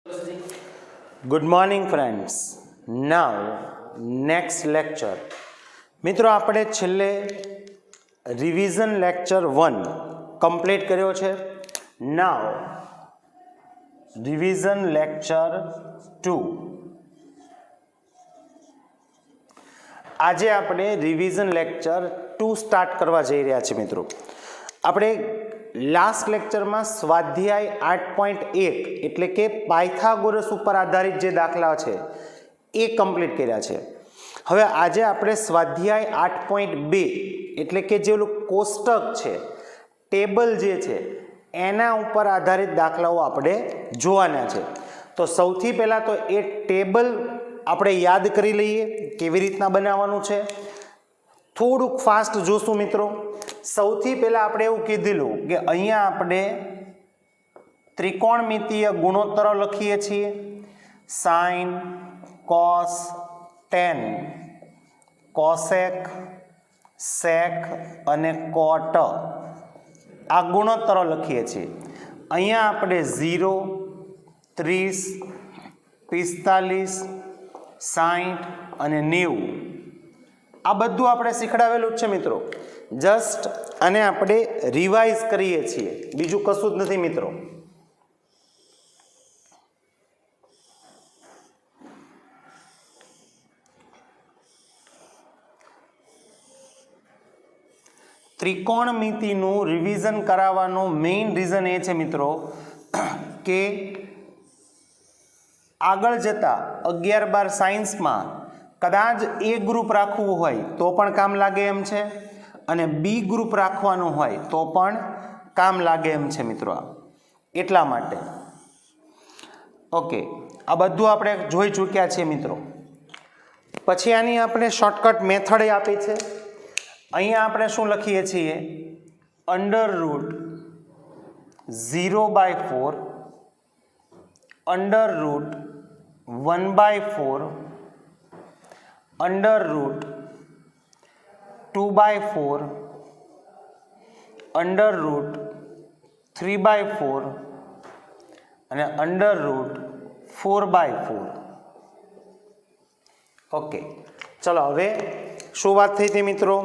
Good morning friends. Now next lecture. મિત્રો આપણે છેલ્લે રિવિઝન લેક્ચર 1 કમ્પ્લીટ કર્યો છે. Now revision lecture 2. આજે આપણે રિવિઝન લેક્ચર 2 સ્ટાર્ટ કરવા જઈ રહ્યા છીએ મિત્રો. આપણે લાસ્ટ લેક્ચરમાં સ્વાધ્યાય 8.1 એટલે કે પાયથાગોરસ ઉપર આધારિત જે દાખલા છે એ કમ્પ્લીટ કર્યા છે. હવે આજે આપણે સ્વાધ્યાય 8.2 એટલે કે જે ઓલું કોષ્ટક છે, ટેબલ જે છે એના ઉપર આધારિત દાખલાઓ આપણે જોવાના છે. તો સૌથી પહેલાં તો એ ટેબલ આપણે યાદ કરી લઈએ કેવી રીતના બનાવવાનું છે. થોડુંક ફાસ્ટ જોશું મિત્રો. સૌથી પહેલાં આપણે એવું કીધેલું કે અહીંયા આપણે ત્રિકોણમિતીય ગુણોત્તરો લખીએ છીએ. સાઇન, કોસ, ટેન, કોસેક, સેક અને કોટ આ ગુણોત્તરો લખીએ છીએ. અહીંયા આપણે 0, 30, 45, 60 અને 90 આ બધું આપણે શીખડાવેલું જ છે મિત્રો. જસ્ટ આને આપણે રિવાઇઝ કરીએ છીએ, બીજું કશું જ નથી મિત્રો. ત્રિકોણમિતિનું રિવિઝન કરાવવાનો મેઇન રીઝન એ છે મિત્રો કે આગળ જતા 11-12 સાયન્સમાં કદાચ એ ગ્રુપ રાખવું હોય તો પણ કામ લાગે એમ છે અને બી ગ્રુપ રાખવાનું હોય તો પણ કામ લાગે એમ છે મિત્રો. એટલા માટે ઓકે, આ બધું આપણે જોઈ ચૂક્યા છીએ મિત્રો. પછી આની આપણે શોર્ટકટ મેથડ આપી છે. અહીંયા આપણે શું લખીએ છીએ? √0/4 √1/4 √2/4 √3/4 અને √4/4. ઓકે, ચલો હવે શું વાત થઈ હતી મિત્રો?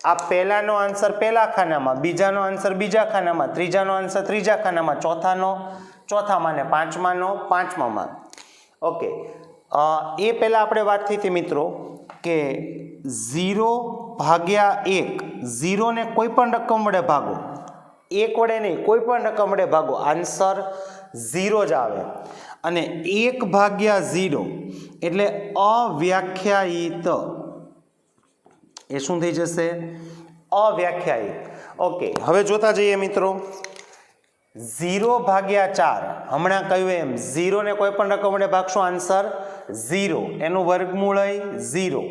આ પહેલાનો આન્સર પહેલા ખાનામાં, બીજાનો આન્સર બીજા ખાનામાં, ત્રીજાનો આન્સર ત્રીજા ખાનામાં, ચોથાનો ચોથામાં ને પાંચમાનો પાંચમામાં. ઓકે, એ પહેલાં આપણે વાત થઈ હતી મિત્રો કે 0/1, 0 ને કોઈ પણ રકમ વડે ભાગો, 1 વડે નહીં, કોઈ પણ રકમ વડે ભાગો, આન્સર 0 જ આવે. અને 1/0 એટલે અવ્યાખ્યાયિત, એ શું થઈ જશે? અવ્યાખ્યાયિત. ઓકે, હવે જોતા જઈએ મિત્રો. 0/4 હમણાં કહ્યું એમ 0 ને કોઈ પણ રકમ વડે ભાગશો, આન્સર 0, એનું વર્ગમૂળ 0.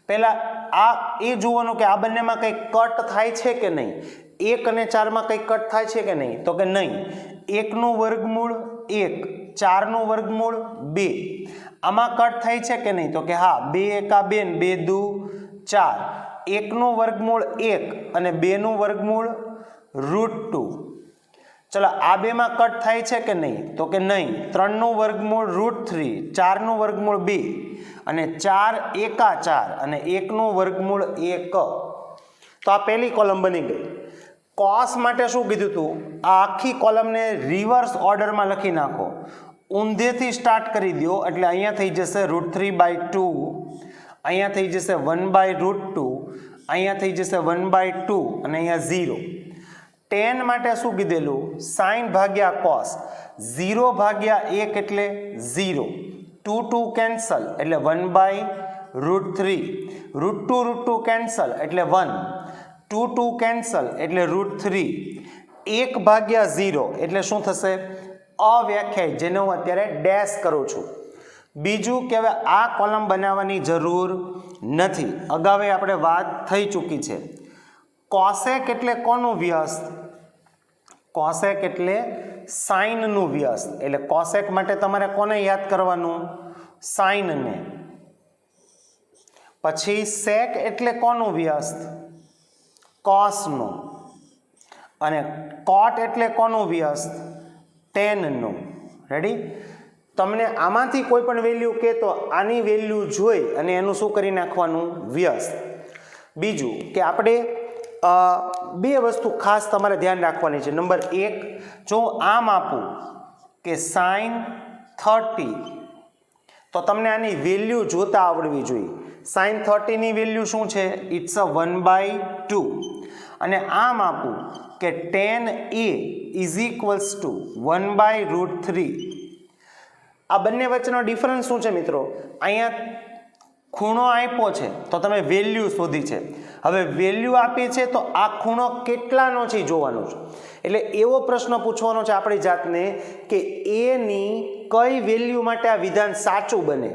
પહેલા આ એ જોવાનું કે આ બંનેમાં કંઈ કટ થાય છે કે નહીં. 1 અને 4માં કંઈ કટ થાય છે કે નહીં? તો કે નહીં. 1નું વર્ગમૂળ 1, 4નું વર્ગમૂળ 2, આમાં કટ થાય છે કે નહીં? તો કે હા. 2 એકા 2 ને 2 દુ 4. 1નું વર્ગમૂળ 1 અને 2નું વર્ગમૂળ √2. ચલો આ બેમાં કટ થાય છે કે નહીં? તો કે નહીં. 3નું વર્ગમૂળ √3, 4નું વર્ગમૂળ 2 અને 4 એકા 4 અને 1નું વર્ગમૂળ 1. તો આ પહેલી કોલમ બની ગઈ. કોસ માટે શું કીધું હતું? આ આખી કોલમને રિવર્સ ઓર્ડરમાં લખી નાખો, ઊંધેથી સ્ટાર્ટ કરી દો એટલે અહીંયા થઈ જશે √3/2, અહીંયા થઈ જશે 1/√2, અહીંયા થઈ જશે 1/2 અને અહીંયા 0. ટેન માટે શું કીધેલું? સાઇન ભાગ્યા કોસ. 0/1 એટલે 0, 2 કેન્સલ એટલે 1/√3, √2 કેન્સલ એટલે 1, 2 કેન્સલ એટલે √3. 1/0 એટલે શું થશે? અવ્યાખ્યાયિત, જેને હું અત્યારે ડેશ કરું છું. બીજું કે હવે આ કોલમ બનાવવાની જરૂર નથી, અગાઉ આપણે વાત થઈ ચૂકી છે. કોસેક એટલે કોનું વ્યસ્ત? કોસેક એટલે સાઇનનું વ્યસ્ત. એટલે કોસેક માટે તમારે કોને યાદ કરવાનું? સાઇનને. પછી સેક એટલે કોનું વ્યસ્ત? કોસનું. અને કોટ એટલે કોનું વ્યસ્ત? ટેનનું. રેડી? તમને આમાંથી કોઈ પણ વેલ્યુ કે તો આની વેલ્યુ જોઈ અને એનું શું કરી નાખવાનું વ્યસ્ત. બીજું કે આપણે બે વસ્તુ ખાસ તમારે ધ્યાન રાખવાની છે. નંબર 1, જો આમ આપું કે sin 30 તો તમને આની વેલ્યુ જોતા આવડવી જોઈએ. sin 30 ની વેલ્યુ શું છે? It's a 1/2. અને આમ આપું કે tan a is equals to 1/√3. આ બંને વચ્ચેનો ડિફરન્સ શું છે મિત્રો? અહીંયા ખૂણો આપ્યો છે તો તમે વેલ્યુ શોધી છે. હવે વેલ્યુ આપી છે તો આ ખૂણો કેટલાનો છે જોવાનો છે. એટલે એવો પ્રશ્ન પૂછવાનો છે આપણી જાતને કે એની કઈ વેલ્યુ માટે આ વિધાન સાચું બને.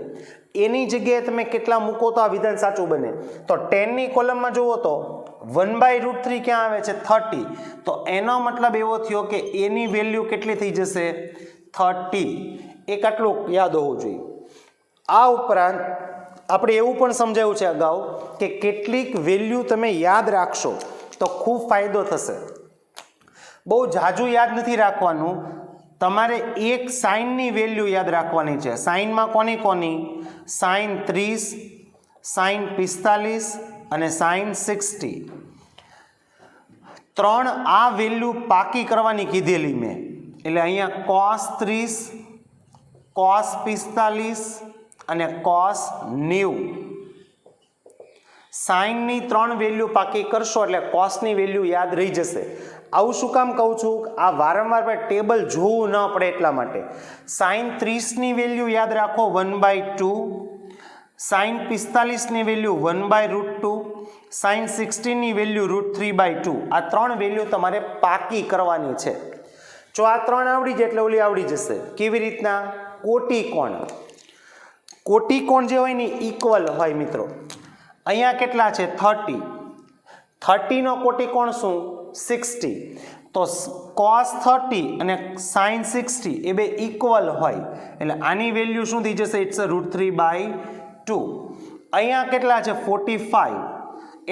એની જગ્યાએ તમે કેટલા મૂકો તો આ વિધાન સાચું બને. તો 10 ની કોલમમાં જુઓ તો 1/√3 ક્યાં આવે છે? 30. તો એનો મતલબ એવો થયો કે એની વેલ્યુ કેટલી થઈ જશે? 30. એક આટલું યાદ હોવું જોઈએ. આ ઉપરાંત આપણે એવું પણ સમજાવ્યું છે અગાઉ કે કેટલીક વેલ્યુ તમે યાદ રાખશો તો ખૂબ ફાયદો થશે. બહુ ઝાઝું યાદ નથી રાખવાનું. તમારે એક સાઇનની વેલ્યુ યાદ રાખવાની છે. સાઇનમાં કોની કોની? sin 30, sin 45 અને sin 60. 3 આ વેલ્યુ પાકી કરવાની કીધેલી મેં. એટલે અહીંયા cos 30, cos 45 અને cos 90. સાઇનની 3 વેલ્યુ પાકી કરશો એટલે કોસની વેલ્યુ યાદ રહી જશે. આવું શું કામ કહું છું? આ વારંવાર ટેબલ જોવું ન પડે એટલા માટે. sin 30ની વેલ્યુ યાદ રાખો 1/2, sin 45ની વેલ્યુ 1/√2, sin 60ની વેલ્યુ √3/2. આ 3 વેલ્યુ તમારે પાકી કરવાની છે. જો આ 3 આવડી જાય એટલે ઓલી આવડી જશે. કેવી રીતના? કોટિકોણ. કોટિકોણ જે હોય ને ઇક્વલ હોય મિત્રો. અહીંયા કેટલા છે? 30. 30નો કોટિકોણ શું? 60. તો cos 30 અને sin 60 એ બે ઇક્વલ હોય એટલે આની વેલ્યુ શું થઈ જશે? ઇટ્સ √3/2. અહીંયા કેટલા છે? 45.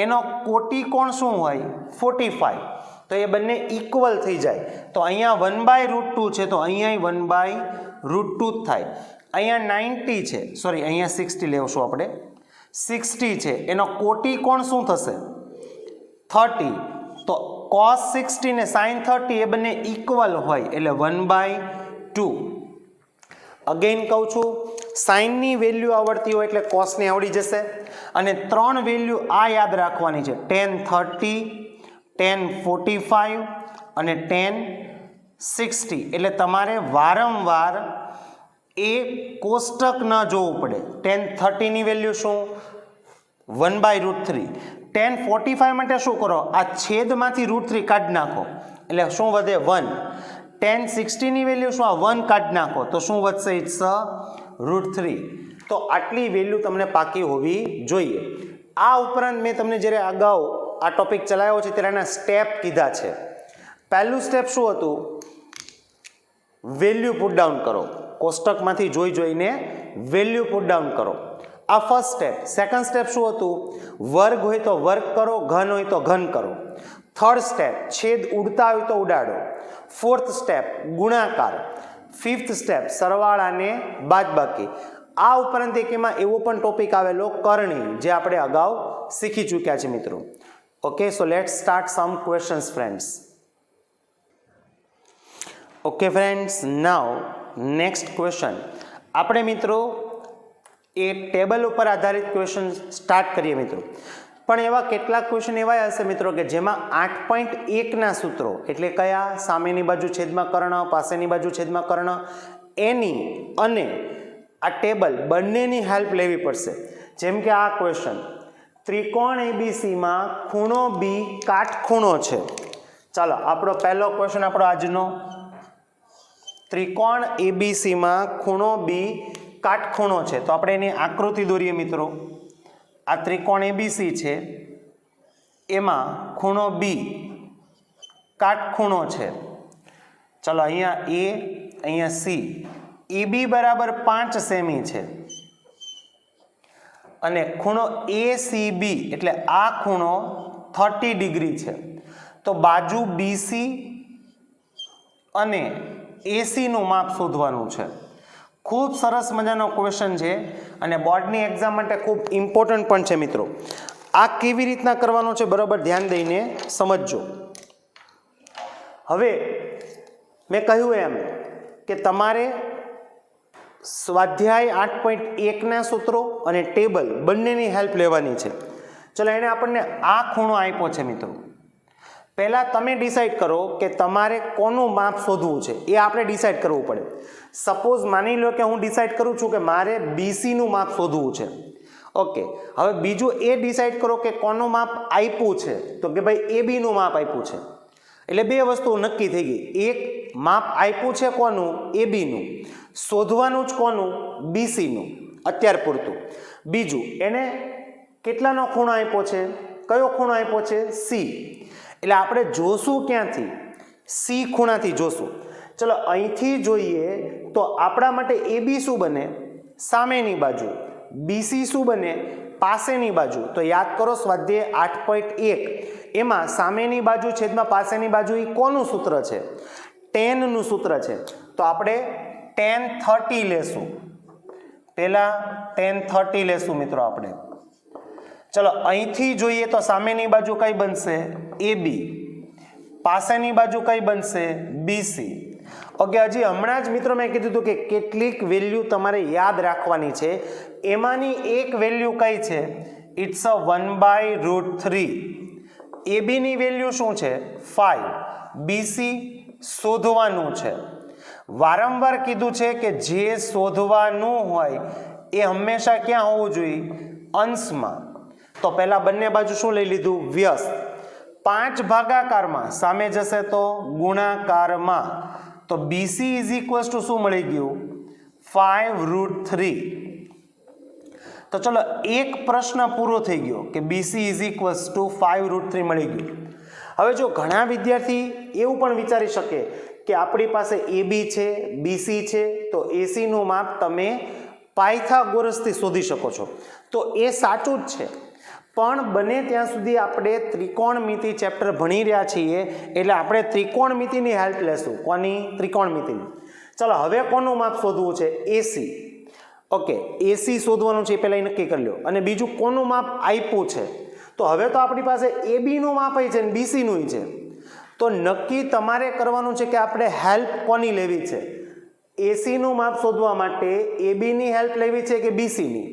એનો કોટિકોણ શું હોય? 45. તો એ બંને ઇક્વલ થઈ જાય. તો અહીંયા 1/√2 છે તો અહીંયા 1/√2 જ થાય. અહીંયા 90 છે, સોરી અહીંયા 60 લેવશું આપણે. 60 છે એનો કોટિકોણ શું થશે? 30. તો cos 60 ને sin 30 એ બંને ઇક્વલ હોય એટલે 1/2. અગેન કહું છું, સાઇનની વેલ્યુ આવડતી હોય એટલે કોસની આવડી જશે. અને 3 વેલ્યુ આ યાદ રાખવાની છે: tan 30, tan 45 અને tan 60. એટલે તમારે વારંવાર એ કોષ્ટક ન જોવું પડે. tan 30ની વેલ્યુ શું? 1/√3. tan 45 માટે શું કરો? આ છેદમાંથી √3 કાઢી નાખો એટલે શું વધે? 1. tan 60ની વેલ્યુ શું? આ 1 કાઢી નાખો તો શું વધશે? ઇટ્સ √3. તો આટલી વેલ્યુ તમને પાકી હોવી જોઈએ. આ ઉપરાંત મેં તમને જ્યારે અગાઉ આ ટોપિક ચલાવ્યો છે ત્યારે એના સ્ટેપ કીધા છે. પહેલું સ્ટેપ શું હતું? વેલ્યુ પુટ ડાઉન કરો. કોષ્ટકમાંથી જોઈને વેલ્યુ પુટ ડાઉન કરો. આ ફર્સ્ટ સ્ટેપ. સેકન્ડ સ્ટેપ શું હતું? વર્ગ હોય તો વર્ગ કરો, ઘન હોય તો ઘન કરો. થર્ડ સ્ટેપ છેદ ઉડતા હોય તો ઉડાડો. ફોર્થ સ્ટેપ ગુણાકાર. ફિફ્થ સ્ટેપ સરવાળાને બાદબાકી. આ ઉપરાંત એમાં એવો પણ ટોપિક આવેલો કરણી, જે આપણે અગાઉ શીખી ચૂક્યા છે મિત્રો. Okay, so let's start some questions friends. Okay friends, now next question. આપણે મિત્રો એ ટેબલ ઉપર આધારિત ક્વેશ્ચન સ્ટાર્ટ કરીએ મિત્રો. પણ એવા કેટલાક ક્વેશ્ચન એવા હશે મિત્રો કે જેમાં 8.1ના સૂત્રો, એટલે કયા? સામેની બાજુ છેદમાં કર્ણ, પાસેની બાજુ છેદમાં કર્ણ, એની અને આ ટેબલ બંનેની હેલ્પ લેવી પડશે. જેમ કે આ ક્વેશ્ચન, ત્રિકોણ એબીસીમાં ખૂણો બી કાટખૂણો છે. ચાલો આપણો પહેલો ક્વેશ્ચન આપણો આજનો, ત્રિકોણ એબીસીમાં ખૂણો બી કાટખૂણો છે. તો આપણે એની આકૃતિ દોરીએ મિત્રો. આ ત્રિકોણ એબીસી છે, એમાં ખૂણો બી કાટખૂણો છે. ચલો અહીંયા એ, અહીંયા સી. EB બરાબર 5 સેમી છે અને ખૂણો ACB એટલે આ ખૂણો 30 ડિગ્રી છે. તો બાજુ BC અને AC નું માપ શોધવાનું છે. ખૂબ સરસ મજાનો ક્વેશ્ચન છે અને બોર્ડની એક્ઝામ માટે ખૂબ ઇમ્પોર્ટન્ટ પણ છે મિત્રો. આ કેવી રીતના કરવાનો છે બરાબર ધ્યાન દઈને સમજજો. હવે મેં કહ્યું એમ કે તમારે સ્વાધ્યાય 8.1ના સૂત્રો અને ટેબલ બંનેની હેલ્પ લેવાની છે. ચલો એને આપણને આ ખૂણો આપ્યો છે મિત્રો. પહેલાં તમે ડિસાઈડ કરો કે તમારે કોનું માપ શોધવું છે એ આપણે ડિસાઈડ કરવું પડે. સપોઝ માની લો કે હું ડિસાઈડ કરું છું કે મારે બીસીનું માપ શોધવું છે. ઓકે, હવે બીજું એ ડિસાઈડ કરો કે કોનું માપ આપ્યું છે, તો કે ભાઈ એબીનું માપ આપ્યું છે. એટલે બે વસ્તુ નક્કી થઈ ગઈ. એક માપ આપ્યું છે કોનું? એબીનું. શોધવાનું જ કોનું? બીસીનું અત્યાર પૂરતું. બીજું એને કેટલાનો ખૂણો આપ્યો છે? કયો ખૂણો આપ્યો છે? સી. એટલે આપણે જોશું ક્યાંથી? સી ખૂણાથી જોશું. ચલો અહીંથી જોઈએ તો આપણા માટે એબી શું બને? સામેની બાજુ. બીસી શું બને? પાસેની બાજુ. તો યાદ કરો સ્વાધ્યાય 8.1 એમાં સામેની બાજુ છેદમાં પાસેની બાજુ એ કોનું સૂત્ર છે? ટેનનું સૂત્ર છે. તો આપણે tan 30 લેશું. પહેલા tan 30 લેશું મિત્રો આપણે. ચલો અહીંથી જોઈએ તો સામેની બાજુ કઈ બનશે? એબી. પાસેની બાજુ કઈ બનશે? બીસી. ઓકે, હજી હમણાં જ મિત્રો મેં કીધું હતું કે કેટલીક વેલ્યુ તમારે યાદ રાખવાની છે. એમાંની એક વેલ્યુ કઈ છે? It's a 1/√3. એબીની વેલ્યુ શું છે? 5. બીસી શોધવાનું છે. વારંવાર કીધું છે કે જે શોધવાનું હોય એ હંમેશા ક્યાં હોવું જોઈએ? અંશમાં. તો પહેલા બંને બાજુ શું લઈ લીધું? વ્યસ્ત. 5 ભાગાકારમાં સામે જશે તો ગુણાકારમાં. તો BC ઇઝ ઇક્વલ્સ ટુ શું મળી ગયું? 5√3. તો ચલો એક પ્રશ્ન પૂરો થઈ ગયો કે BC ઇઝ ઇક્વલ્સ ટુ 5√3 મળી ગયું. હવે જો ઘણા વિદ્યાર્થી એવું પણ વિચારી શકે કે આપણી પાસે AB છે, BC છે, તો AC નું માપ તમે પાયથાગોરસથી શોધી શકો છો. તો એ સાચું જ છે, પણ બને ત્યાં સુધી આપણે ત્રિકોણમિતિ ચેપ્ટર ભણી રહ્યા છીએ એટલે આપણે ત્રિકોણમિતિની હેલ્પ લેશું. કોની? ત્રિકોણમિતિની. ચલો હવે કોનું માપ શોધવું છે? AC. ઓકે, AC શોધવાનું છે એ પહેલાં નક્કી કરી લો. અને બીજું કોનું માપ આપ્યું છે? તો હવે તો આપણી પાસે AB નું માપ છે ને BC નું છે. તો નક્કી તમારે કરવાનું છે કે આપણે હેલ્પ કોની લેવી છે? AC નું માપ શોધવા માટે AB ની હેલ્પ લેવી છે કે BC ની?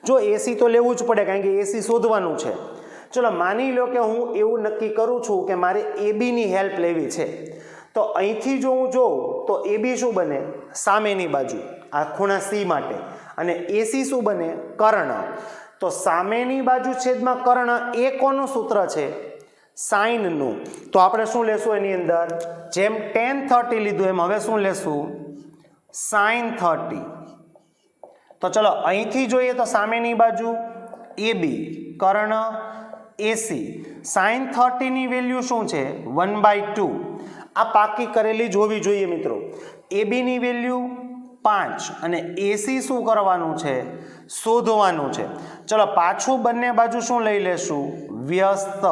જો AC તો લેવું જ પડે કારણ કે AC શોધવાનું છે. ચલો માની લો કે હું એવું નક્કી કરું છું કે મારે AB ની હેલ્પ લેવી છે. તો અહીંથી જો હું જોઉં તો AB શું બને? સામેની બાજુ આ ખૂણા C માટે. અને AC શું બને? કર્ણ. તો સામેની બાજુ છેદમાં કર્ણ એ કોનું સૂત્ર છે? સાઇનનું. તો આપણે શું લેશું એની અંદર? જેમ tan 30 લીધું એમ હવે શું લેશું? sin 30. તો ચલો અહીંથી જોઈએ તો સામેની બાજુ AB, કર્ણ AC. sin 30 ની વેલ્યુ શું છે? 1/2. આ પાકી કરેલી જ હોવી જોઈએ મિત્રો. AB ની વેલ્યુ 5 અને AC શું કરવાનું છે? શોધવાનું છે. ચલો પાછું બંને બાજુ શું લઈ લેશું? વ્યસ્ત.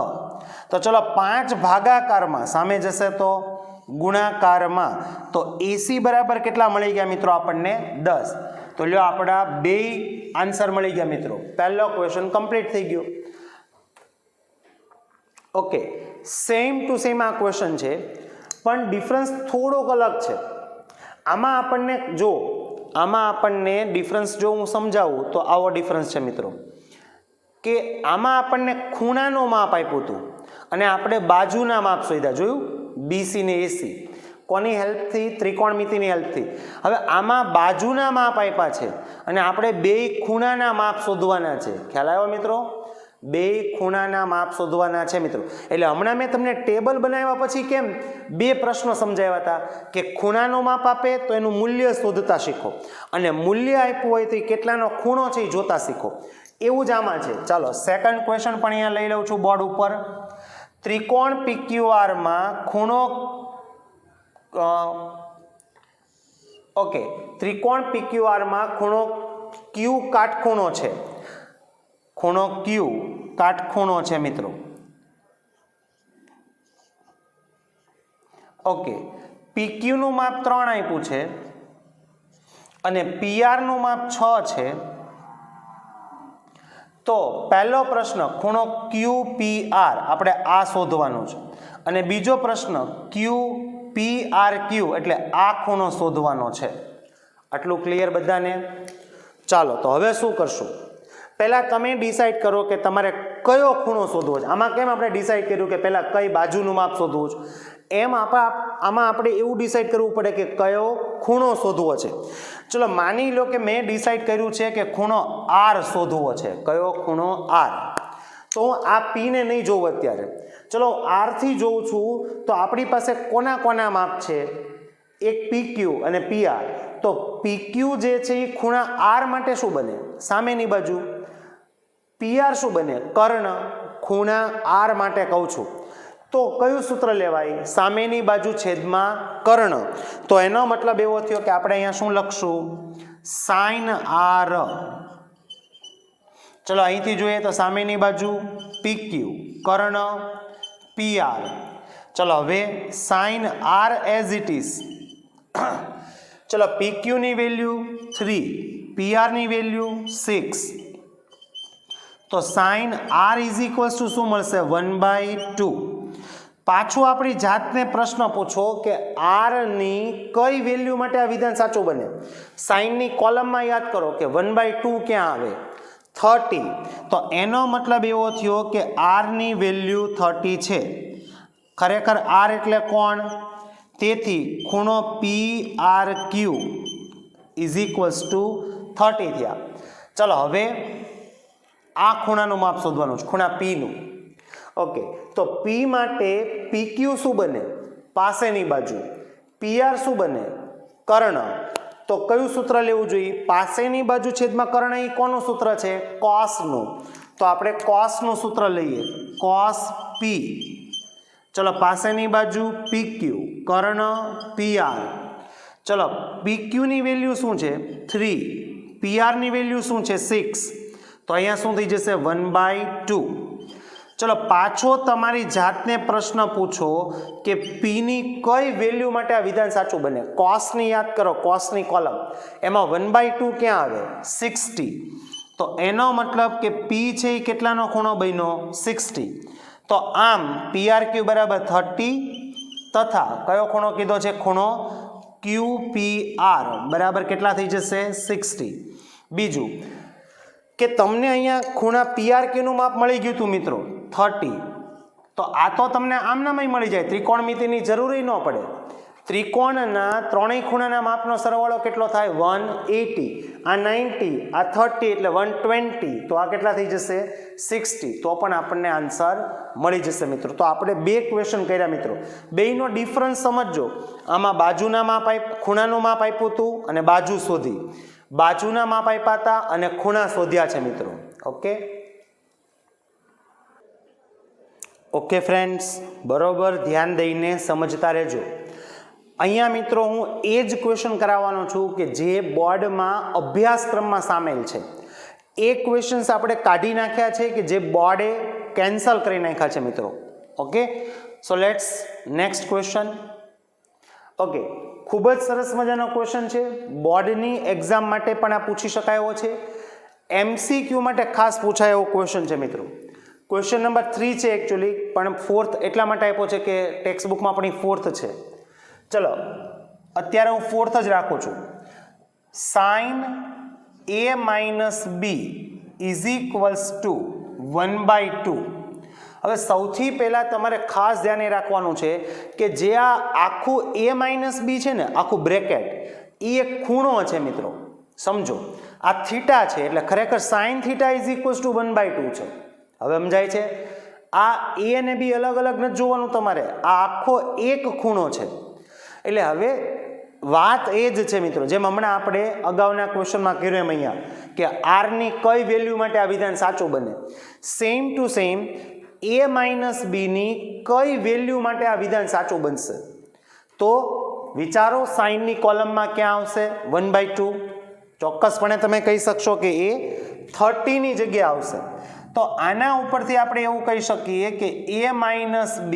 તો ચલો 5 ભાગાકારમાં સામે જશે તો ગુણાકારમાં. તો AC બરાબર કેટલા મળી ગયા મિત્રો આપણને? 10. તો લ્યો આપણા બે આન્સર મળી ગયા મિત્રો. પહેલો ક્વેશ્ચન કમ્પ્લીટ થઈ ગયો. ઓકે, સેમ ટુ સેમ આ ક્વેશ્ચન છે પણ ડિફરન્સ થોડોક અલગ છે. આમાં આપણને ડિફરન્સ જો હું સમજાવું તો આવો ડિફરન્સ છે મિત્રો કે આમાં આપણને ખૂણાનો માપ આપ્યું હતું અને આપણે બાજુના માપ શોધ્યા. જોયું? BC ને AC કોની હેલ્પથી? ત્રિકોણમિતિની હેલ્પથી. હવે આમાં બાજુના માપ આપ્યા છે અને આપણે બે ખૂણાના માપ શોધવાના છે. ખ્યાલ આવ્યો મિત્રો? બે ખૂણાના માપ શોધવાના છે મિત્રો. એટલે હમણાં મેં તમને ટેબલ બનાવ્યા પછી કેમ બે પ્રશ્નો સમજાવ્યા હતા કે ખૂણાનું માપ આપે તો એનું મૂલ્ય શોધતા શીખો અને મૂલ્ય આપ્યું હોય તો એ કેટલાનો ખૂણો છે એ જોતા શીખો. એવું જ આમાં છે. ચાલો સેકન્ડ ક્વેશ્ચન પણ અહીંયા લઈ લઉં છું બોર્ડ ઉપર. ત્રિકોણ PQR માં ખૂણો ઓકે, ત્રિકોણ PQR માં ખૂણો Q કાટખૂણો છે. ખૂણો Q કાટખૂણો છે મિત્રો. ઓકે, PQ નું માપ 3 આપ્યું છે અને પીઆર નું માપ 6 છે, તો પહેલો પ્રશ્ન ખૂણો QPR આપણે આ શોધવાનો છે અને બીજો પ્રશ્ન QPRQ એટલે આ ખૂણો શોધવાનો છે. આટલું ક્લિયર બધાને? ચાલો તો હવે શું કરશું, પહેલા તમે ડિસાઈડ કરો કે તમારે કયો ખૂણો શોધવો છે. આમાં કેમ આપણે ડિસાઈડ કર્યું કે પહેલા કઈ બાજુનું માપ શોધવું છે, એમ આમાં આપણે એવું ડિસાઈડ કરવું પડે કે કયો ખૂણો શોધવો છે. ચલો માની લો કે મેં ડિસાઈડ કર્યું છે કે ખૂણો R શોધવો છે. કયો ખૂણો? R. તો હું આ P ને નહીં જોઉં અત્યારે, ચલો R થી જોઉં છું. તો આપણી પાસે કોના કોના માપ છે? એક PQ અને PR. તો PQ જે છે એ ખૂણા R માટે શું બને? સામેની બાજુ. PR શું બને? કર્ણ. ખૂણા R માટે કહું છું તો કયું સૂત્ર લેવાય? સામેની બાજુ છેદમાં કર્ણ. તો એનો મતલબ એવો થયો કે આપણે અહીંયા શું લખશું? sin R. ચલો અહીંથી જોઈએ તો સામેની બાજુ PQ, કર્ણ PR. ચલો હવે sin R as it is. ચલો PQ ની વેલ્યુ 3, PR ની વેલ્યુ 6. તો sin R is equals two શું મળશે? 1/2. પાછું આપણી જાતને પ્રશ્ન પૂછો કે R ની કઈ વેલ્યુ માટે આ વિધાન સાચું બને? sin ની કોલમમાં યાદ કરો કે 1/2 ક્યાં આવે? 30. તો એનો મતલબ એવો થયો કે R ની વેલ્યુ 30 છે. ખરેખર R એટલે કોણ? તેથી ખૂણો PRQ ઇઝ ઇક્વલ્સ ટુ 30 થયા. ચલો હવે આ ખૂણાનું માપ શોધવાનું છે, ખૂણા P નું. ઓકે, તો P માટે PQ શું બને? પાસેની બાજુ. PR શું બને? કર્ણ. તો કયું સૂત્ર લેવું જોઈએ? પાસેની બાજુ છેદમાં કર્ણ. એ કોનું સૂત્ર છે? cos નું. તો આપણે cos નું સૂત્ર લઈએ, cos P. ચલો પાસેની બાજુ PQ, કર્ણ PR. ચલો PQ ની વેલ્યુ શું છે? 3. PR ની વેલ્યુ શું છે? 6. તો અહીંયા શું થઈ જશે? 1/2. ચલો પાછો તમારી જાતને પ્રશ્ન પૂછો કે P ની કઈ વેલ્યુ માટે આ વિધાન સાચું બને? cos ની યાદ કરો, cos ની કોલમ. એમાં 1/2 ક્યાં આવે? 60. તો એનો મતલબ કે P છે એ કેટલાનો ખૂણો બન્યો? 60. તો આમ PRQ બરાબર 30 તથા કયો ખૂણો કીધો છે? ખૂણો QPR બરાબર કેટલા થઈ જશે? 60. બીજું કે તમને અહીંયા ખૂણા PRQ નું માપ મળી ગયું હતું મિત્રો 30. તો આ તો તમને આમનામાં મળી જાય, ત્રિકોણમિતિની જરૂર ન પડે. ત્રિકોણના ત્રણેય ખૂણાના માપનો સરવાળો કેટલો થાય? 180. આ 90, આ 30 એટલે 120. તો આ કેટલા થઈ જશે? 60. તો પણ આપણને આન્સર મળી જશે મિત્રો. તો આપણે બે ક્વેશ્ચન કર્યા મિત્રો. બેયનો ડિફરન્સ સમજજો. આમાં બાજુના માપ ખૂણાનું માપ આપ્યું હતું અને બાજુ શોધી. બાજુના માપ આપ્યા હતા અને ખૂણા શોધ્યા છે મિત્રો. ઓકે ફ્રેન્ડ્સ, બરોબર ધ્યાન દઈને સમજતા રહેજો. અહીંયા મિત્રો હું એ જ ક્વેશ્ચન કરાવવાનો છું કે જે બોર્ડમાં અભ્યાસક્રમમાં સામેલ છે. એ ક્વેશ્ચન્સ આપણે કાઢી નાખ્યા છે કે જે બોર્ડે કેન્સલ કરી નાખ્યા છે મિત્રો. Okay, so let's next question. Okay, ખૂબ જ સરસ મજાનો ક્વેશ્ચન છે. બોર્ડની એક્ઝામ માટે પણ આ પૂછી શકાય એવો છે. MCQ માટે ખાસ પૂછાય એવો ક્વેશ્ચન છે મિત્રો. ક્વેશ્ચન નંબર 3 છે એકચ્યુઅલી, પણ 4th એટલા માટે આપ્યો છે કે ટેક્સ્ટ બુકમાં આપણી 4th છે. ચલો અત્યારે હું 4th જ રાખું છું. sin A - B is equals two 1/2. હવે સૌથી પહેલા તમારે ખાસ ધ્યાને રાખવાનું છે કે જે આ આખું A - B છે ને, આખું બ્રેકેટ, એ એક ખૂણો છે મિત્રો. સમજો આ થીટા છે એટલે ખરેખર sin θ ઇઝ ઇક્વલ્સ ટુ 1/2 છે. હવે સમજાય છે? આ A અને B અલગ અલગ નથી જોવાનું તમારે, આ આખો એક ખૂણો છે. એટલે હવે વાત એ જ છે મિત્રો, જેમ હમણાં આપણે અગાઉના ક્વેશ્ચનમાં કર્યું એમ અહીંયા કે R ની કઈ વેલ્યુ માટે આ વિધાન સાચું બને, same to same A - B ની કઈ વેલ્યુ માટે આ વિધાન સાચું બનશે. તો વિચારો, સાઇન ની કોલમમાં ક્યાં આવશે? 1/2. ચોક્કસપણે તમે કહી શકશો કે એ 30 ની જગ્યાએ આવશે. તો આના ઉપરથી આપણે એવું કહી શકીએ કે A - B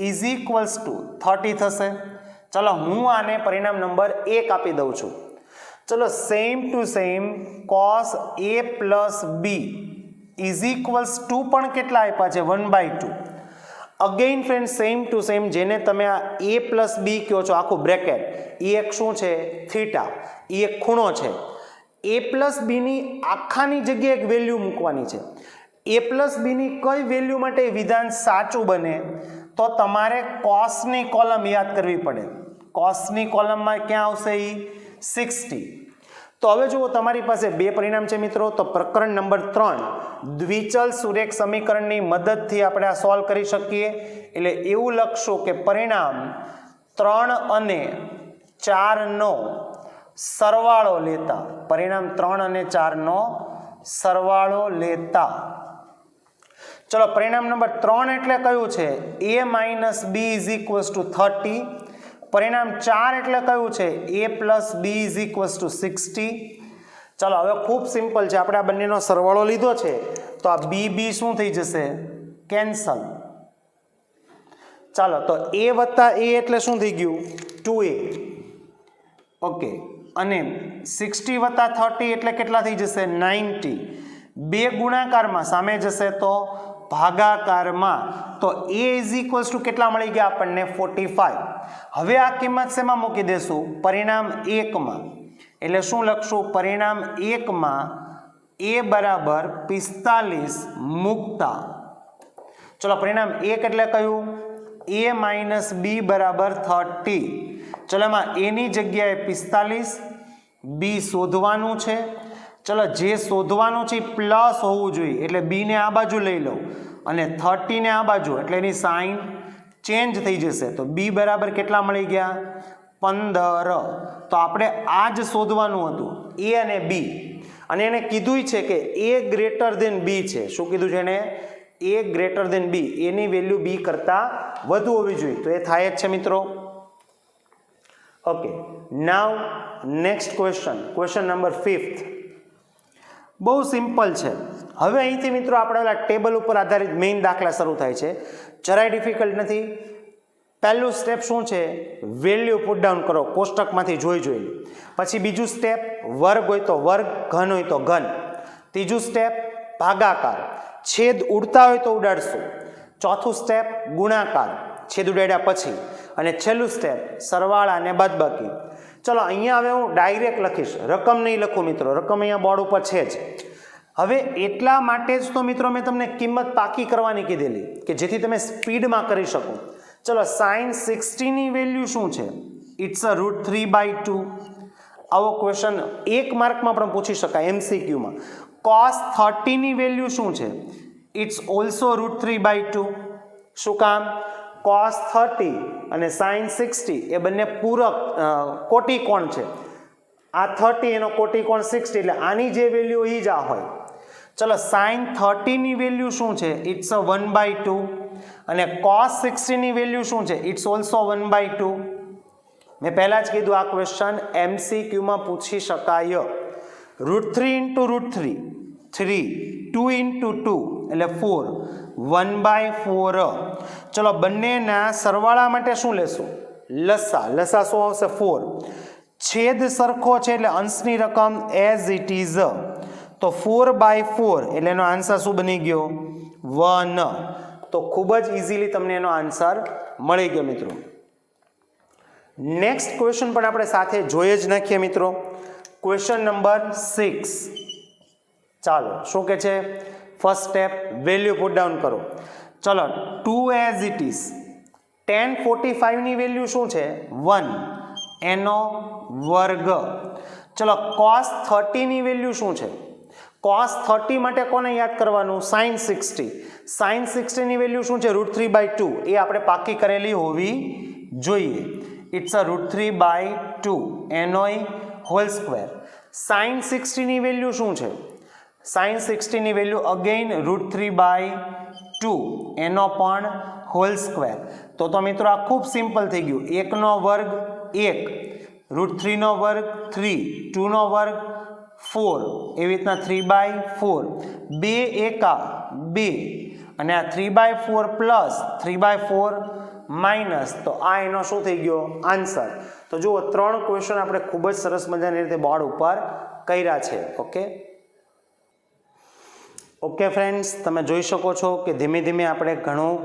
is equals to 30 થશે. ચલો હું આને પરિણામ નંબર 1 આપી દઉં છું. ચલો same to same cos a plus B is equals to પણ કેટલા આપ્યા છે 1/2. Again friend same to same જેને તમે આ a પ્લસ બી કહો છો આખું બ્રેકેટ, એ એક શું છે થીટા, એ એક ખૂણો છે. a પ્લસ બીની આખાની જગ્યાએ એક વેલ્યુ મૂકવાની છે. a પ્લસ બીની કઈ વેલ્યુ માટે વિધાન સાચું બને તો તમારે કોસની કોલમ યાદ કરવી પડે. કોસની કોલમમાં ક્યાં આવશે એ 60. તો હવે જુઓ તમારી પાસે બે પરિણામ છે મિત્રો. તો પ્રકરણ નંબર 3 દ્વિચલ સુરેખ સમીકરણની મદદથી આપણે આ સોલ્વ કરી શકીએ. એટલે એવું લખશું કે પરિણામ 3 અને 4 નો સરવાળો લેતા, પરિણામ 3 અને 4 નો સરવાળો લેતા. ચલો પરિણામ નંબર 3 એટલે કયું છે a minus B is equals to 30. પરિણામ 4 એટલે કયું છે a plus B is equals to 60. ચલો હવે ખૂબ સિમ્પલ છે, આપણે આ બંનેનો સરવાળો લીધો છે તો આ બી બી શું થઈ જશે કેન્સલ. ચાલો તો a વત્તા a એટલે શું થઈ ગયું 2a. ઓકે, અને 60 વત્તા 30 એટલે કેટલા થઈ જશે 90. બે ગુણાકારમાં સામે જશે તો ભાગાકારમાં, તો a ઇઝ ઇક્વલ્સ ટુ કેટલા મળી ગયા આપણને 45. હવે આ કિંમત શેમાં મૂકી દેશું પરિણામ 1 માં. એટલે શું લખશું પરિણામ 1 માં a બરાબર 45 મૂકતા. ચલો પરિણામ 1 એટલે કયું a માઇનસ બી બરાબર 30. ચલો એમાં a ની જગ્યાએ 45, b શોધવાનું છે. ચલો જે શોધવાનું છે પ્લસ હોવું જોઈએ એટલે બી ને આ બાજુ લઈ લો અને 30 ને આ બાજુ, એટલે એની સાઇન ચેન્જ થઈ જશે. તો બી બરાબર કેટલા મળી ગયા 15. તો આપણે આ જ શોધવાનું હતું એ અને બી, અને એને કીધું છે કે એ ગ્રેટર ધેન બી છે. શું કીધું છે એને એ ગ્રેટર ધેન બી, એની વેલ્યુ બી કરતા વધુ હોવી જોઈએ. તો એ થાય જ છે મિત્રો. Okay, now next question, question number 5th. બહુ સિમ્પલ છે. હવે અહીંથી મિત્રો આપણે ઓલા ટેબલ ઉપર આધારિત મેઇન દાખલા શરૂ થાય છે. જરાય ડિફિકલ્ટ નથી. પહેલું સ્ટેપ શું છે વેલ્યુ પુટ ડાઉન કરો કોષ્ટકમાંથી જોઈ. પછી બીજું સ્ટેપ વર્ગ હોય તો વર્ગ, ઘન હોય તો ઘન. ત્રીજું સ્ટેપ ભાગાકાર, છેદ ઉડતા હોય તો ઉડાડશું. ચોથું સ્ટેપ ગુણાકાર, છેદ ઉડાડ્યા પછી. અને છેલ્લું સ્ટેપ સરવાળા અને બાદબાકી. ચલો અહીંયા હવે હું ડાયરેક્ટ લખીશ, રકમ નહીં લખું મિત્રો, રકમ અહીંયા બોર્ડ ઉપર છે જ. હવે એટલા માટે જ તો મિત્રો મેં તમને કિંમત પાકી કરવાની કીધેલી કે જેથી તમે સ્પીડમાં કરી શકો. ચલો sin 60 ની વેલ્યુ શું છે ઇટ્સ અ √3/2. આવો ક્વેશ્ચન 1 માર્કમાં પણ પૂછી શકાય MCQ માં. cos 30 ની વેલ્યુ શું છે ઇટ્સ ઓલ્સો √3/2. શું કામ cos 30 અને sin 60 એ બંને પૂરક કોટિકોણ છે. આ 30 એનો કોટિકોણ 60, એટલે આની જે વેલ્યુ એ જ આ હોય. ચલો sin 30 ની વેલ્યુ શું છે ઇટ્સ અ 1/2 અને cos 60 ની વેલ્યુ શું છે ઇટ્સ ઓલ્સો 1/2. મેં પહેલા જ કીધું આ ક્વેશ્ચન MCQ માં પૂછી શકાય. √3 × √3 3, 2 × 2 એટલે 4, 1/4. ચલો બંનેના સરવાળા માટે શું લેશું લસા. લસા શું આવશે 4. છેદ સરખો છે એટલે અંશની રકમ એઝ ઇટ ઇઝ. તો 4/4 એટલે એનો આન્સર શું બની ગયો 1. તો ખૂબ જ ઇઝીલી તમને એનો આન્સર મળી ગયો મિત્રો. નેક્સ્ટ ક્વેશ્ચન પણ આપણે સાથે જોઈ જ નાખીએ મિત્રો. Question number 6. ચાલો શું કે છે first step value put down કરો. ચલો 2 એઝ ઇટ ઇઝ. tan 45 ની વેલ્યુ શું છે 1 એનો વર્ગ. ચલો cos 30 ની વેલ્યુ શું છે cos 30 માટે કોને યાદ કરવાનું sin 60. sin 60 ની વેલ્યુ શું છે √3/2, એ આપણે પાકી કરેલી હોવી જોઈએ. ઇટ્સ અ √3/2 એનોય હોલ સ્ક્વેર. sin 60 ની વેલ્યુ શું છે sin 60 ની વેલ્યુ અગેઇન √3/2 એનો પણ હોલ સ્ક્વેર. તો મિત્રો આ ખૂબ સિમ્પલ થઈ ગયું. 1 નો વર્ગ 1, √3 નો વર્ગ 3, 2 નો વર્ગ 4, એવી રીતના 3/4, 2 એકા 2, અને આ 3/4 પ્લસ 3/4 માઇનસ. તો આ એનો શું થઈ ગયો આન્સર. तो जुओ 3 क्वेश्चन આપણે ખૂબ જ સરસ મજાની રીતે બોર્ડ ઉપર કર્યા છે. ઓકે ફ્રેન્ડ્સ, તમે જોઈ શકો છો કે ધીમે ધીમે આપણે ઘણું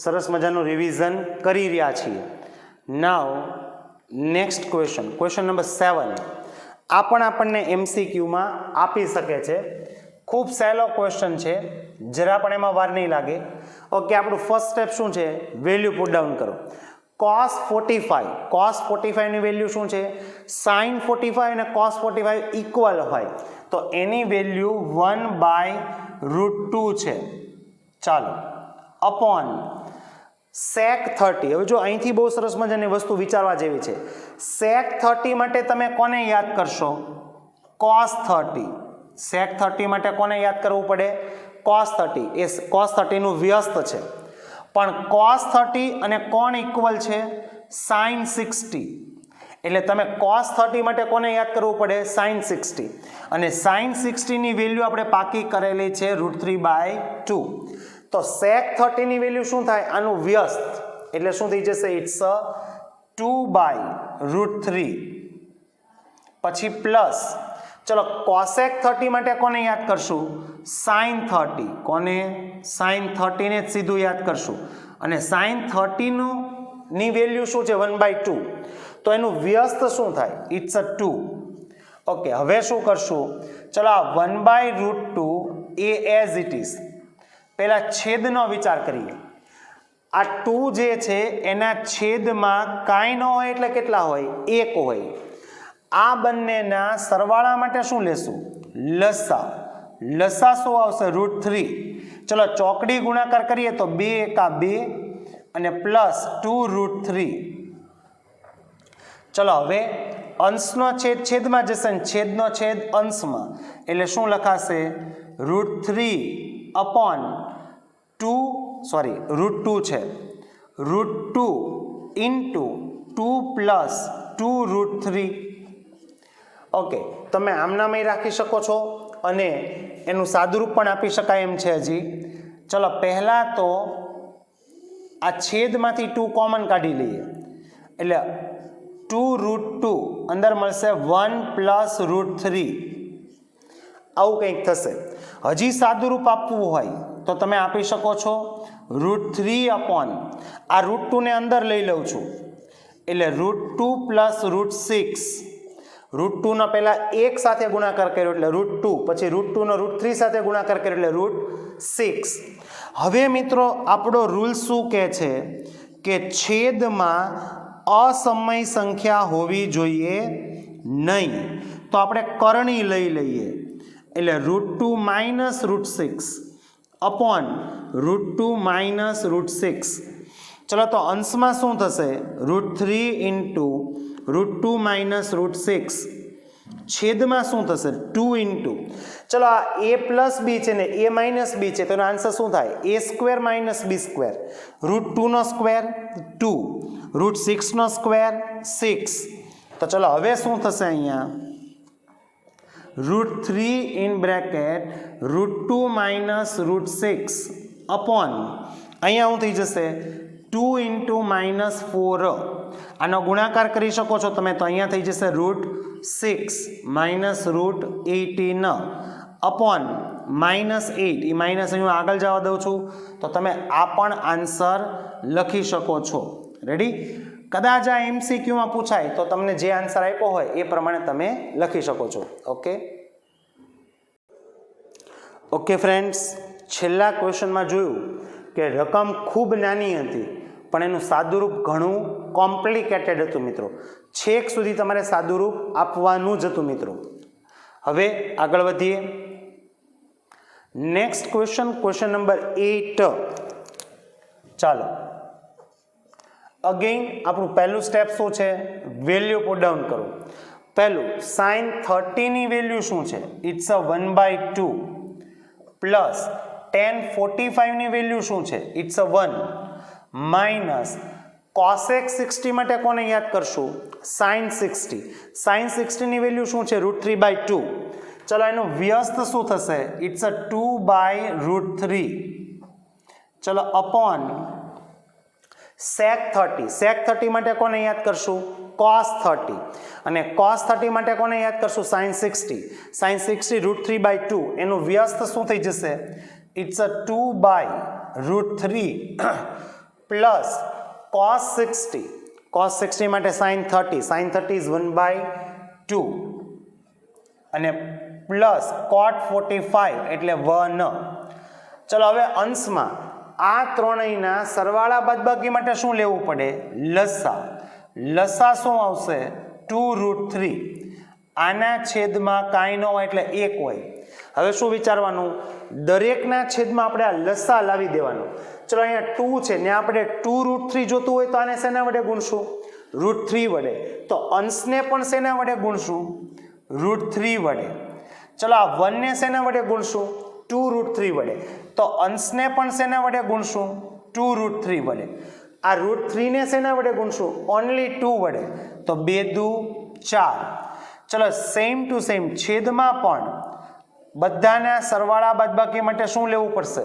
સરસ મજાનું રિવિઝન કરી રહ્યા છીએ. નાઉ નેક્સ્ટ ક્વેશ્ચન નંબર 7 આ પણ આપણને MCQમાં આપી શકે છે. ખૂબ સહેલો ક્વેશ્ચન છે, જરા પણ એમાં વાર નહીં લાગે. ઓકે, આપણું ફર્સ્ટ સ્ટેપ શું છે? વેલ્યુ પુટ ડાઉન કરો. cos 45 ની વેલ્યુ શું છે? sin 45 અને cos 45 ઇક્વલ હોય તો એની વેલ્યુ 1/√2 છે. ચાલો, અપોન sec 30. હવે જો અહીંથી બહુ સરસ મજાની વસ્તુ વિચારવા જેવી છે. sec 30 માટે તમે કોને યાદ કરશો? cos 30. sec 30 માટે કોને યાદ કરવું પડે? cos 30. એ cos 30 નું વ્યસ્ત છે, પણ cos 30 અને કોણ ઇક્વલ છે? sin 60. એટલે તમે cos 30 માટે કોને યાદ કરવું પડે? sin 60. અને sin 60 ની વેલ્યુ આપણે પાકી કરેલી છે √3/2. તો sec 30 ની વેલ્યુ શું થાય? આનું વ્યસ્ત, એટલે શું થઈ જશે? ઇટ્સ 2/√3. પછી પ્લસ, ચલો cosec 30 માટે કોને યાદ કરશું? sin 30. કોને? sin 30 ને જ સીધું યાદ કરશું. અને sin 30 ની વેલ્યુ શું છે? 1/2. તો એનું વ્યસ્ત શું થાય? ઇટ્સ 2. ઓકે, હવે શું કરશું? ચલો આ 1/√2 એ એઝ ઇટ ઇઝ. પહેલા છેદનો વિચાર કરીએ. આ 2 જે છે એના છેદમાં કાંઈ ન હોય એટલે કેટલા હોય? 1 હોય. આ બંનેના સરવાળા માટે શું લેશું? લસા. લસા શું આવશે? √3. ચલો ચોકડી ગુણાકાર કરીએ તો 2 એકા 2 અને પ્લસ 2√3. ચલો હવે અંશનો છેદ છેદમાં જશે ને છેદનો છેદ અંશમાં, એટલે શું લખાશે? √2 છે. √2 ઇન્ટુ 2 પ્લસ 2√3. ઓકે, તમે આમનામાં રાખી શકો છો અને એનું સાદુરૂપ પણ આપી શકાય એમ છે હજી. ચલો પહેલા તો આ છેદમાંથી 2 કોમન કાઢી લઈએ, એટલે 2√2 અંદર મળશે 1 પ્લસ √3. આવું કંઈક થશે. હજી સાદુરૂપ આપવું હોય તો તમે આપી શકો છો √3 અપોન આ √2 ને અંદર લઈ લઉં છું, એટલે √2 પ્લસ √6. √2 નો પહેલા 1 સાથે ગુણાકાર કર્યો એટલે √2, પછી √2 નો √3 સાથે ગુણાકાર કર્યો એટલે √6. હવે મિત્રો આપણો રૂલ શું કહે છે કે છેદમાં અસમય સંખ્યા હોવી જોઈએ નહીં. તો આપણે કરણી લઈ લઈએ, એટલે √2 માઇનસ √6 અપોન √2 માઇનસ √6. ચલો તો અંશમાં શું થશે? √3 ઇન્ટુ √2 માઇનસ √6. છેદમાં શું થશે? 2 ઇન્ટુ, ચલો આ a પ્લસ બી છે ને a માઇનસ બી છે, તો એનો આન્સર શું થાય? a² minus b². √2 નો સ્ક્વેર 2, √6 નો સ્ક્વેર 6. તો ચલો હવે શું થશે? અહીંયા √3 ઇન બ્રેકેટ √2 માઇનસ √6 અપોન અહીંયા શું થઈ જશે? 2 ઇન્ટુ -4. આનો ગુણાકાર કરી શકો છો તમે, તો અહીંયા થઈ જશે √6 માઇનસ √18 અપોન -8. એ માઇનસ અહીં આગળ જવા દઉં છું, તો તમે આ પણ આન્સર લખી શકો છો. રેડી? કદાચ આ MCQમાં પૂછાય તો તમને જે આન્સર આપ્યો હોય એ પ્રમાણે તમે લખી શકો છો. ઓકે ફ્રેન્ડ્સ, છેલ્લા ક્વેશ્ચનમાં જોયું કે રકમ ખૂબ નાની હતી પણ એનું સાદુરૂપ ઘણું કોમ્પ્લિકેટેડ હતું મિત્રો. છેક સુધી તમારે સાદુરૂપ આપવાનું જ હતું મિત્રો. હવે આગળ વધીએ. Next question number 8. ચાલો, અગેન આપણું પહેલું સ્ટેપ શું છે? વેલ્યુ પુટ ડાઉન કરો. પહેલું sin 30 ની વેલ્યુ શું છે? ઇટ્સ 1/2 પ્લસ tan 45 ની વેલ્યુ શું છે? ઇટ્સ 1 માઇનસ cosec 60 માટે કોને યાદ કરશું? sin 60. sin 60 ની વેલ્યુ શું છે? √3/2. ચલો એનું વ્યસ્ત શું થશે? ઇટ્સ 2/√3. ચલો અપોન sec 30. sec 30 માટે કોને યાદ કરશું? cos 30 અને cos 30 માટે કોને યાદ કરશું sin 60 sin 60 √3/2 એનું વ્યસ્ત શું થઈ જશે ઇટ્સ અ 2/√3 પ્લસ cos 60 માટે sin 30 is 1/2 અને પ્લસ cot 45 એટલે 1. ચલો હવે અંશમાં આ ત્રણેયના સરવાળા બાદબાકી માટે શું લેવું પડે લસા શું આવશે 2√3 આના છેદમાં કાંઈ ન હોય એટલે 1 હોય. હવે શું વિચારવાનું દરેકના છેદમાં આપણે આ લસા લાવી દેવાનું. ચલો અહીંયા 2 છે ને આપણે 2√3 જોતું હોય તો આને શેના વડે ગુણશું √3 વડે. તો અંશને પણ શેના વડે ગુણશું √3 વડે. ચલો આ 1 ને શેના વડે ગુણશું 2√3 વડે. તો અંશને પણ શેના વડે ગુણશું 2√3 વડે. આ √3 ને શેના વડે ગુણશું ઓનલી 2 વડે. તો 2 દુ 4. ચલો સેમ ટુ સેમ છેદમાં પણ બધાના સરવાળા બાદબાકી માટે શું લેવું પડશે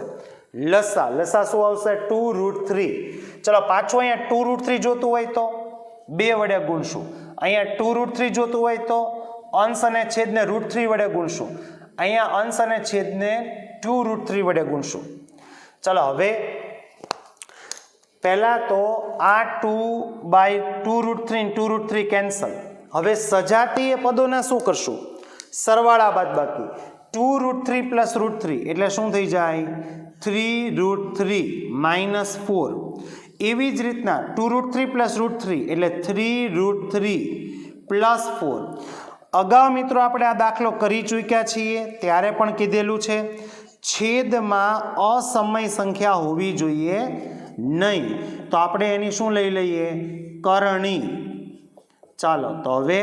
લસા શું આવશે 2√3. ચલો પાછું અહીંયા 2√3 જોતું હોય તો 2 વડે ગુણશું. અહીંયા 2√3 જોતું હોય તો અંશ અને છેદને √3 વડે ગુણશું. અહીંયા અંશ અને છેદને 2√3 વડે ગુણશું. ચલો હવે પહેલા તો આ 2/2√3 કેન્સલ. હવે સજાતીય પદોના શું કરશું સરવાળા બાદબાકી 2√3 પ્લસ √3 એટલે શું થઈ જાય 3√3 -4. એવી જ રીતના 2√3 પ્લસ √3 એટલે 3√3 +4. અગાઉ મિત્રો આપણે આ દાખલો કરી ચૂક્યા છીએ ત્યારે પણ કીધેલું છે છેદમાં અસમય સંખ્યા હોવી જોઈએ નહીં. તો આપણે એની શું લઈ લઈએ કરણી. ચાલો તો હવે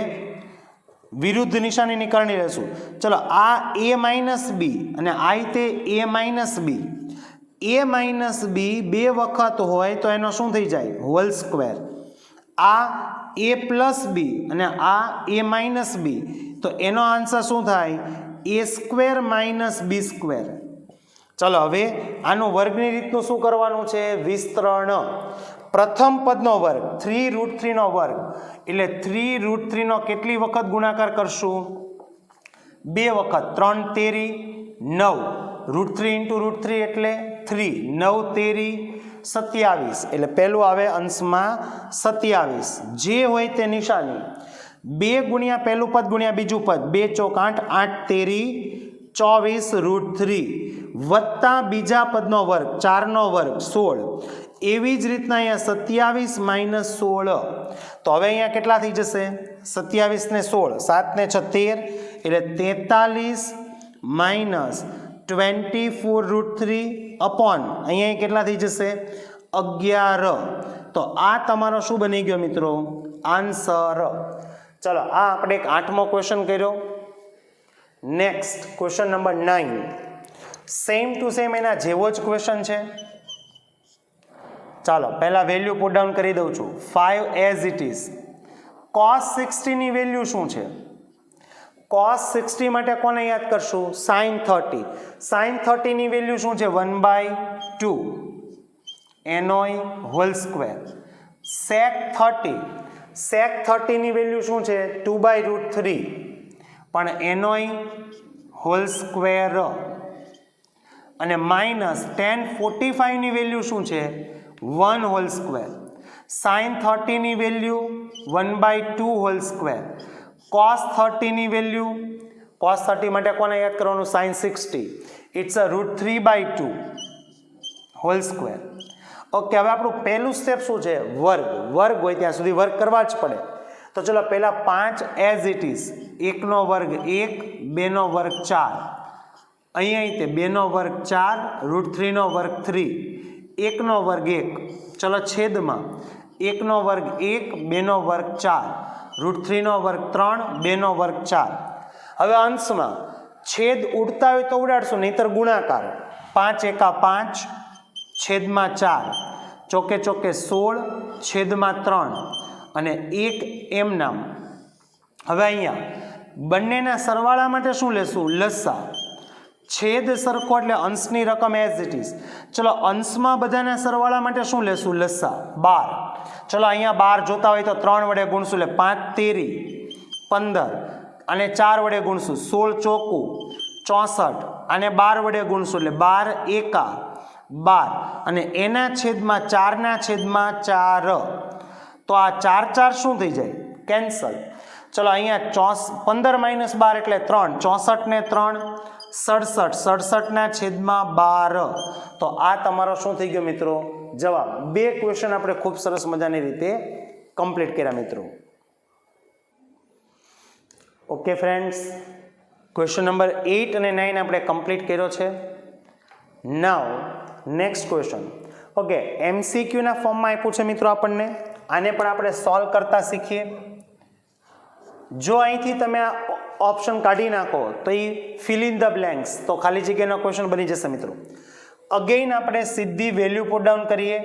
વિરુદ્ધ નિશાનીની કરણી લેશું. ચલો આ a-b અને આ તે a-b બે વખત હોય તો એનો શું થઈ જાય હોલ સ્ક્વેર. આ a+b અને આ a-b તો એનો આન્સર શું થાય a² - b². ચલો હવે આનું વર્ગની રીતનું શું કરવાનું છે વિસ્તરણ. પ્રથમ પદનો વર્ગ 3√3 નો વર્ગ એટલે 3√3 નો કેટલી વખત ગુણાકાર કરશું 2 વખત. 3 તેરી 9 √3 × √3 એટલે 3 9 તેરી 27 એટલે પહેલું આવે અંશમાં 27. જે હોય તે નિશાની 2 ગુણ્યા પહેલું પદ ગુણ્યા બીજું પદ 2 ચોક 8 8 તેરી 24 √3 વત્તા બીજા પદનો વર્ગ 4 નો વર્ગ 16. એવી જ રીતના અહીંયા 27 - 16. તો હવે અહીંયા કેટલા થઈ જશે 27 ને 16 7 ને 6 13 એટલે 43 - 24 √3 અપોન અહીંયા કેટલા થઈ જશે 11. તો આ તમારો શું બની ગયો મિત્રો આન્સર. ચલો આ આપણે એક 8મો ક્વેશ્ચન કર્યો. Next question number 9 same to same એના જેવો જ ક્વેશ્ચન છે. ચાલો પહેલા વેલ્યુ પુટ ડાઉન કરી દઉં છું 5 એઝ ઇટ ઇઝ. cos 60 ની વેલ્યુ શું છે cos 60 માટે કોને યાદ કરશું sin 30. sin 30 ની વેલ્યુ શું છે 1/2 એનોય હોલ સ્ક્વેર. sec 30 ની વેલ્યુ શું છે 2/√3 પણ એનોય હોલ સ્ક્વેર. અને -tan45 ની વેલ્યુ શું છે 1 હોલ સ્ક્વેર. sin 30 ની વેલ્યુ 1/2 હોલ સ્ક્વેર. cos 30 ની વેલ્યુ cos 30 માટે કોને યાદ કરવાનું sin 60 it's a √3/2 whole square. Okay હવે આપણું પહેલું સ્ટેપ શું છે વર્ગ હોય ત્યાં સુધી વર્ગ કરવા જ પડે. તો ચલો પહેલા 5 એઝ ઇટ ઇઝ 1 નો વર્ગ 1 2 નો વર્ગ 4 અહીંયા તે 2 નો વર્ગ 4 √3 નો વર્ગ 3 1 નો વર્ગ 1. ચલો છેદમાં 1 નો વર્ગ 1 2 નો વર્ગ 4 √3 નો વર્ગ 3 2 નો વર્ગ 4. હવે અંશમાં છેદ ઉડતા હોય તો ઉડાડશું નહીતર ગુણાકાર 5 × 5 છેદમાં 4 ચોકે ચોકે 16 છેદમાં 3 અને 1 એમ નામ. હવે અહીંયા બંનેના સરવાળા માટે શું લેશું લસા. છેદ સરખો એટલે અંશની રકમ એઝ ઇટ ઇઝ. ચલો અંશમાં બધાના સરવાળા માટે શું લેશું? લસા 12. ચલો અહીંયા 12 જોતા હોય તો 3 વડે ગુણશું એટલે 5 તેરી 15 અને 4 વડે ગુણશું 16 ચોકું 64 અને 12 વડે ગુણશું એટલે 12 એકા 12 અને એના છેદમાં 4 ના છેદમાં 4. તો આ 4 4 શું થઈ જાય? કેન્સલ. ચલો અહીંયા 15 - 12 એટલે 3, 64 ને 3 67, 67 ના છેદમાં 12. તો આ તમારો શું થઈ ગયો મિત્રો? જવાબ. 2 ક્વેશ્ચન આપણે ખૂબ સરસ મજાની રીતે કમ્પ્લીટ કર્યા મિત્રો. ઓકે ફ્રેન્ડ્સ, ક્વેશ્ચન નંબર 8 અને 9 આપણે કમ્પ્લીટ કર્યો છે. નાઉ નેક્સ્ટ ક્વેશ્ચન. ઓકે, એમસીક્યુના ફોર્મમાં આપ્યું છે મિત્રો આપણને. આને પણ આપણે સોલ્વ કરતા શીખીએ. જો અહીંથી તમે આ ઓપ્શન કાઢી નાખો તો એ ફિલ ઇન ધ બ્લેન્ક્સ, તો ખાલી જગ્યાનો ક્વેશ્ચન બની જશે મિત્રો. અગેઇન આપણે સીધી વેલ્યુ પુટ ડાઉન કરીએ.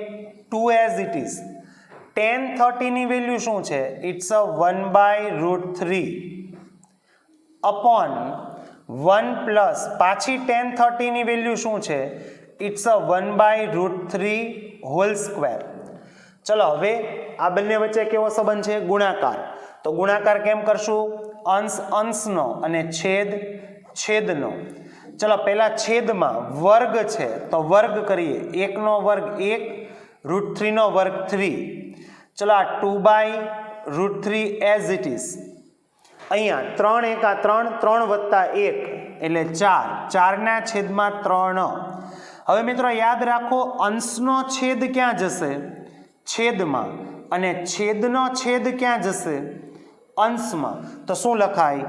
2 એઝ ઇટ ઇઝ. tan 30 ની વેલ્યુ શું છે? ઇટ્સ અ 1/√3 અપોન 1 પ્લસ પાછી tan 30 ની વેલ્યુ શું છે? It's a 1/√3 whole square. ચલો હવે આ બંને વચ્ચે કેવો સંબંધ છે? ગુણાકાર. તો ગુણાકાર કેમ કરશું? અંશ અંશનો અને છેદ છેદનો. ચલો પહેલા છેદમાં વર્ગ છે તો વર્ગ કરીએ. 1 નો વર્ગ 1, √3 નો વર્ગ 3. ચલો આ 2/√3 એઝ ઇટ ઇઝ. અહીંયા 3 એકા 3, 3 વત્તા 1 એટલે 4, 4 ના છેદમાં 3. હવે મિત્રો યાદ રાખો, અંશનો છેદ ક્યાં જશે? છેદમાં. અને છેદનો છેદ ક્યાં જશે? અંશમાં. તો શું લખાય?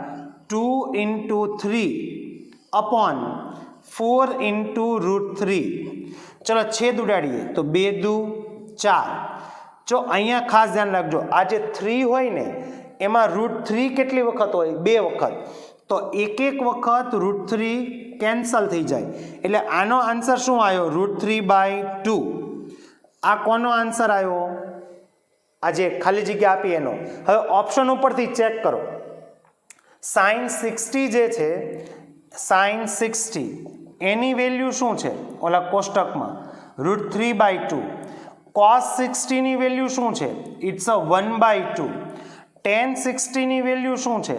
2 × 3 અપોન 4 × √3. ચલો છેદ ઉડાડીએ તો 2 દુ 4. જો અહીંયા ખાસ ધ્યાન રાખજો, આ જે 3 હોય ને એમાં √3 કેટલી વખત હોય? 2 વખત. તો એક વખત √3 કેન્સલ થઈ જાય. એટલે આનો આન્સર શું આવ્યો? √3/2. આ કોનો આન્સર આવ્યો? આજે ખાલી જગ્યા આપી એનો. હવે ઓપ્શન ઉપરથી ચેક કરો. sin 60 જે છે, sin 60 એની વેલ્યુ શું છે? ઓલા કોષ્ટકમાં √3/2. cos 60 ની વેલ્યુ શું છે? It's a 1/2. tan 60 ની વેલ્યુ શું છે?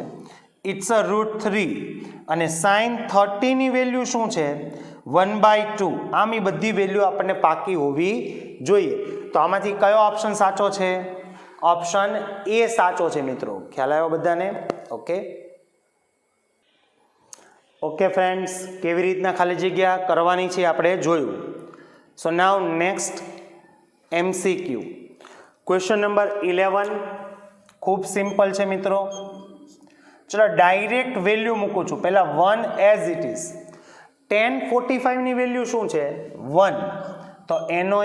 It's a √3. અને sin 30 ની વેલ્યુ શું છે? 1/2. આમ એ બધી વેલ્યુ આપણને પાકી હોવી જોઈએ. તો આમાંથી કયો ઓપ્શન સાચો છે? ઓપ્શન એ સાચો છે મિત્રો. ખ્યાલ આવ્યો બધાને? ઓકે ઓકે ફ્રેન્ડ્સ, કેવી રીતના ખાલી જગ્યા કરવાની છે આપણે જોયું. સો નાઉ નેક્સ્ટ એમસીક્યુ. ક્વેશ્ચન નંબર 11 ખૂબ સિમ્પલ છે મિત્રો. ચલો ડાયરેક્ટ વેલ્યુ મૂકું છું. પહેલા 1 એઝ ઇટ ઇઝ. tan 45 ની વેલ્યુ શું છે? 1. તો એનો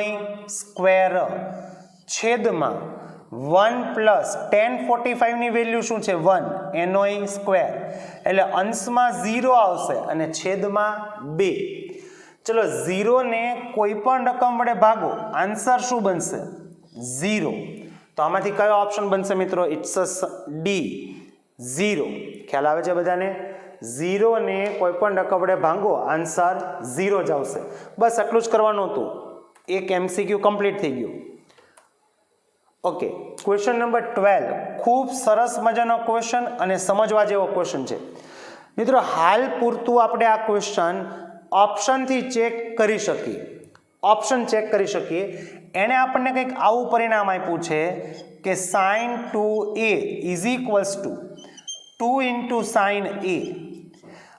સ્ક્વેર છેદમાં 1 પ્લસ tan 45 ની વેલ્યુ શું છે? 1. એનો સ્ક્વેર. એટલે અંશમાં 0 આવશે અને છેદમાં 2. ચલો 0 ને કોઈ પણ રકમ વડે ભાગો, આન્સર શું બનશે? 0. તો આમાંથી કયો ઓપ્શન બનશે મિત્રો? It's D 0. ખ્યાલ આવે છે બધાને? 0 ને કોઈ પણ રકમ વડે ભાંગો, આન્સર 0 જ આવશે. બસ આટલું જ કરવાનું હતું. એક એમસીક્યુ કમ્પ્લીટ થઈ ગયું. ઓકે, ક્વેશ્ચન નંબર 12 ખૂબ સરસ મજાનો ક્વેશ્ચન અને સમજવા જેવો ક્વેશ્ચન છે મિત્રો. હાલ પૂરતું આપણે આ ક્વેશ્ચન ઓપ્શનથી ચેક કરી શકીએ. ઓપ્શન ચેક કરી શકીએ. એણે આપણને કંઈક આવું પરિણામ આપ્યું છે કે sin 2a = 2 × sin a.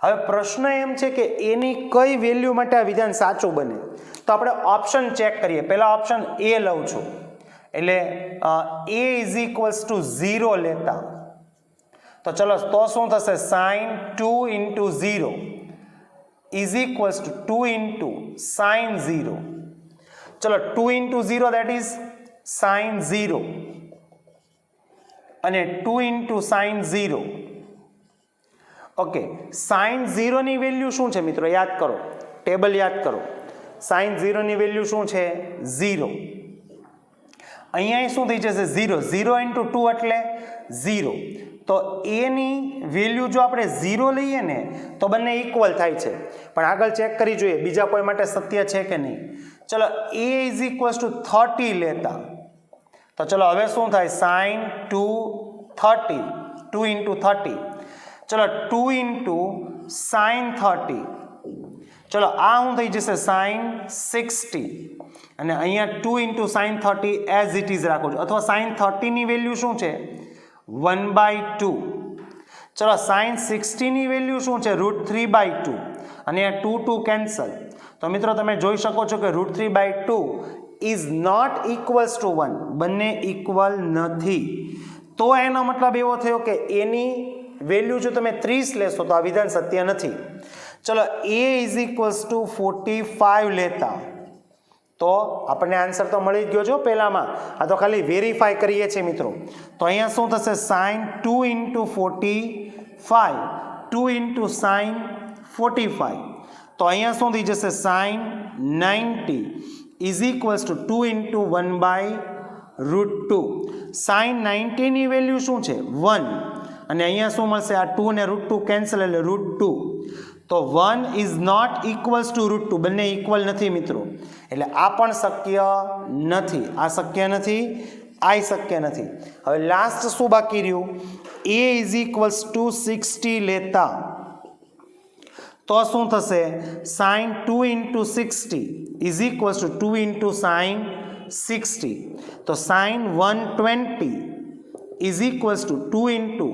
હવે પ્રશ્ન એમ છે કે એની કઈ વેલ્યુ માટે આ વિધાન સાચું બને? તો આપણે ઓપ્શન ચેક કરીએ. પહેલા ઓપ્શન એ લઉં છું. એટલે a = 0 લેતા તો ચલો તો શું થશે? sin 2 × 0 = 2 × sin 0. ચલો 2 × 0 that is sin 0 અને 2 × sin 0. ઓકે, sin 0 ની વેલ્યુ શું છે મિત્રો? યાદ કરો, ટેબલ યાદ કરો. sin 0 ની વેલ્યુ શું છે? 0. અહીંયા શું થઈ જશે? 0. 0 × 2 એટલે 0. તો એની વેલ્યુ જો આપણે 0 લઈએ ને તો બંને ઇક્વલ થાય છે, પણ આગળ ચેક કરી જોઈએ બીજા કોઈ માટે સત્ય છે કે નહીં. ચલો a ઇઝ ઇક્વલ્સ ટુ 30 લેતા તો ચલો હવે શું થાય sin 2 into 30 ચલો 2 into sin 30 ચલો આ શું થઈ જશે sin 60 અને અહીંયા 2 into sin 30 as it is રાખો છો, અથવા sin 30 ની વેલ્યુ શું છે 1/2. ચલો sin 60 ની વેલ્યુ શું છે √3/2 અને આ 2 કેન્સલ. તો મિત્રો તમે જોઈ શકો છો કે √3/2 ઇઝ નોટ ઇક્વલ્સ ટુ 1, બંને ઇક્વલ નથી. તો એનો મતલબ એવો થયો કે એની વેલ્યુ જો તમે 30 લેશો તો આ વિધાન સત્ય નથી. ચલો a ઇઝ ઇક્વલ્સ ટુ 45 લેતા તો આપણને આન્સર તો મળી જ ગયો છો પહેલામાં, આ તો ખાલી વેરીફાઈ કરીએ છીએ મિત્રો. તો અહીંયા શું થશે sin 2 into 45 2 into sin 45 તો અહીંયા શું થઈ જશે sin 90 is equals two 2 into 1/√2. sin 90 ની વેલ્યુ શું છે 1 અને અહીંયા શું મળશે આ 2 ને √2 કેન્સલ એટલે √2. તો 1 ઇઝ નોટ ઇક્વલ્સ ટુ √2, બંને ઇક્વલ નથી મિત્રો, એટલે આ પણ શક્ય નથી, આ શક્ય નથી, આ શક્ય નથી. હવે લાસ્ટ શું બાકી રહ્યું a ઇઝ ઇક્વલ્સ ટુ 60 લેતા તો શું થશે sin 2 into 60 is equals two 2 into sin 60 તો sin 120 is equals two 2 into